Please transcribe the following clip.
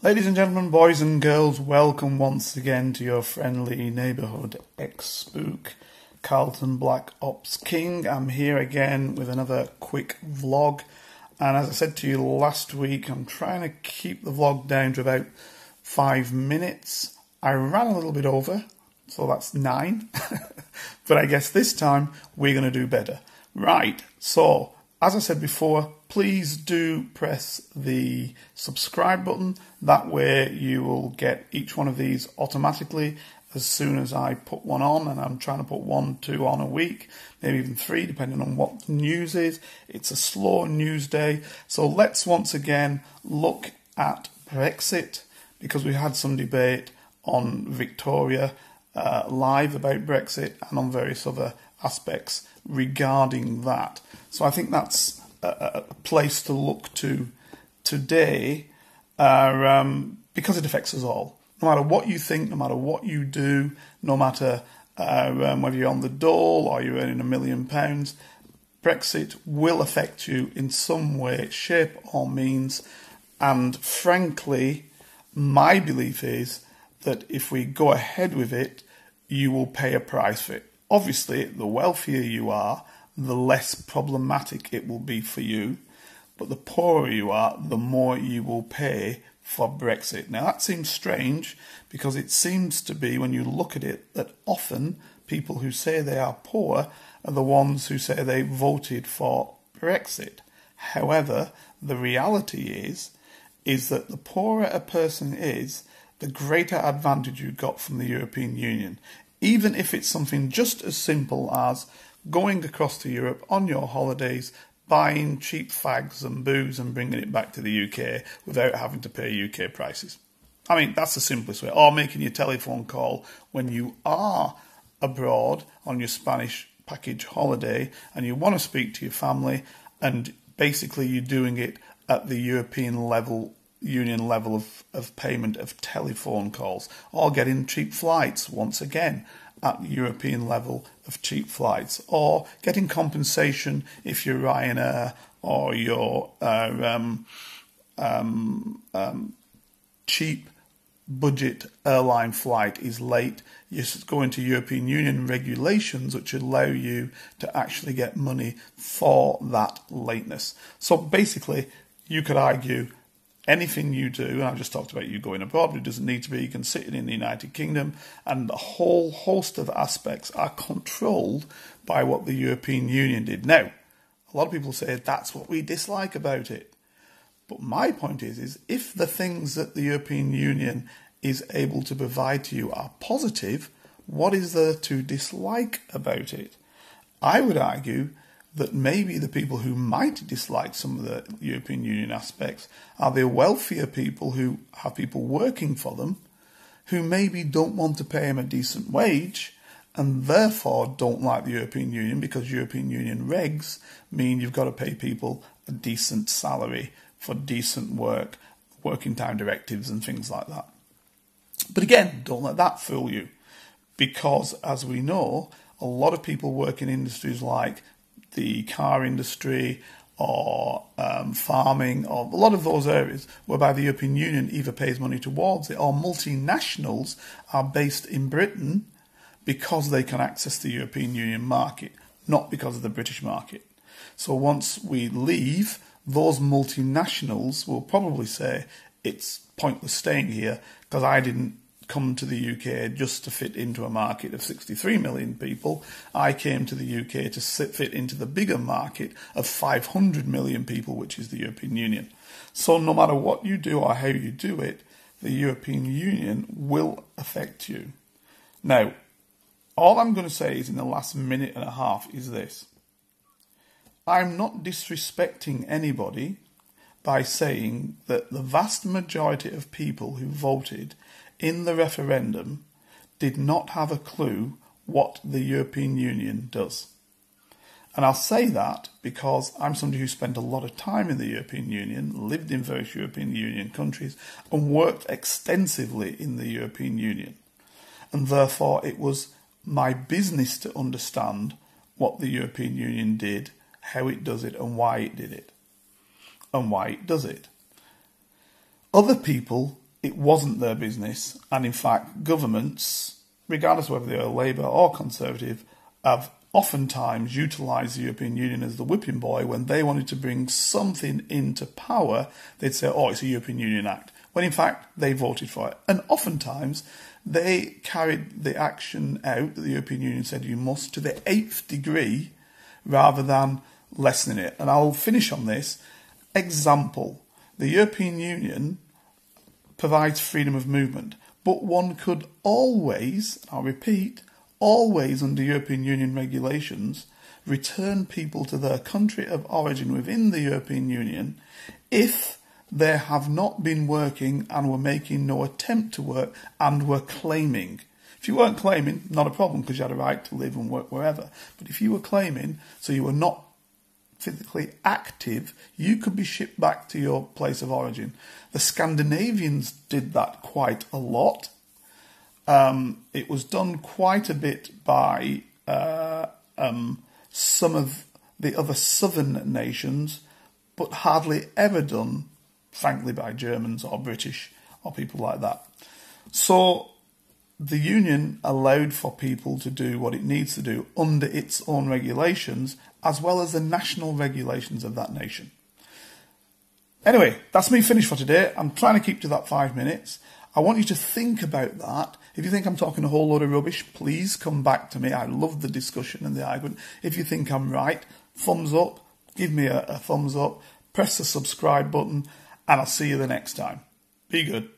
Ladies and gentlemen, boys and girls, welcome once again to your friendly neighbourhood ex-spook, Carlton Black Ops King. I'm here again with another quick vlog, and as I said to you last week, I'm trying to keep the vlog down to about 5 minutes. I ran a little bit over, so that's 9, but I guess this time we're going to do better. Right, so as I said before, please do press the subscribe button. That way you will get each one of these automatically as soon as I put one on, and I'm trying to put 1, 2 on a week, maybe even 3, depending on what the news is. It's a slow news day. So let's once again look at Brexit, because we had some debate on Victoria Live about Brexit and on various other aspects regarding that. So I think that's a place to look to today, because it affects us all. No matter what you think, no matter what you do, no matter whether you're on the dole or you're earning £1 million, Brexit will affect you in some way, shape or means. And frankly, my belief is that if we go ahead with it, you will pay a price for it. Obviously, the wealthier you are, the less problematic it will be for you. But the poorer you are, the more you will pay for Brexit. Now, that seems strange, because it seems to be, when you look at it, that often people who say they are poor are the ones who say they voted for Brexit. However, the reality is that the poorer a person is, the greater advantage you got from the European Union. Even if it's something just as simple as going across to Europe on your holidays, buying cheap fags and booze and bringing it back to the UK without having to pay UK prices. I mean, that's the simplest way. Or making your telephone call when you are abroad on your Spanish package holiday and you want to speak to your family, and basically you're doing it at the European level, Union level of payment of telephone calls, or getting cheap flights once again at the European level of cheap flights, or getting compensation if you're Ryanair or your cheap budget airline flight is late. You're going to European Union regulations which allow you to actually get money for that lateness. So basically, you could argue anything you do, and I've just talked about you going abroad, but it doesn't need to be, you can sit in the United Kingdom, and a whole host of aspects are controlled by what the European Union did. Now, a lot of people say that's what we dislike about it. But my point is if the things that the European Union is able to provide to you are positive, what is there to dislike about it? I would argue that maybe the people who might dislike some of the European Union aspects are the wealthier people who have people working for them, who maybe don't want to pay them a decent wage and therefore don't like the European Union, because European Union regs mean you've got to pay people a decent salary for decent work, working time directives and things like that. But again, don't let that fool you, because as we know, a lot of people work in industries like the car industry or farming, or a lot of those areas whereby the European Union either pays money towards it, or multinationals are based in Britain because they can access the European Union market, not because of the British market. So once we leave, those multinationals will probably say it's pointless staying here because I didn't come to the UK just to fit into a market of 63 million people. I came to the UK to fit into the bigger market of 500 million people, which is the European Union. So no matter what you do or how you do it, the European Union will affect you. Now, all I'm going to say is in the last minute and a half is this. I'm not disrespecting anybody by saying that the vast majority of people who voted in the referendum did not have a clue what the European Union does. And I'll say that because I'm somebody who spent a lot of time in the European Union, lived in various European Union countries, and worked extensively in the European Union. And therefore it was my business to understand what the European Union did, how it does it, and why it did it, and why it does it. Other people it wasn't their business. And in fact, governments, regardless of whether they are Labour or Conservative, have oftentimes utilised the European Union as the whipping boy. When they wanted to bring something into power, they'd say, oh, it's a European Union Act, when in fact they voted for it. And oftentimes they carried the action out that the European Union said you must to the 8th degree rather than lessening it. And I'll finish on this. Example, the European Union provides freedom of movement, but one could always, I'll repeat, always under European Union regulations, return people to their country of origin within the European Union if they have not been working and were making no attempt to work and were claiming. If you weren't claiming, not a problem, because you had a right to live and work wherever. But if you were claiming, so you were not physically active, you could be shipped back to your place of origin. The Scandinavians did that quite a lot. It was done quite a bit by some of the other southern nations, but hardly ever done, frankly, by Germans or British or people like that. So the Union allowed for people to do what it needs to do under its own regulations, as well as the national regulations of that nation. Anyway, that's me finished for today. I'm trying to keep to that 5 minutes. I want you to think about that. If you think I'm talking a whole load of rubbish, please come back to me. I love the discussion and the argument. If you think I'm right, thumbs up, give me a thumbs up, press the subscribe button, and I'll see you the next time. Be good.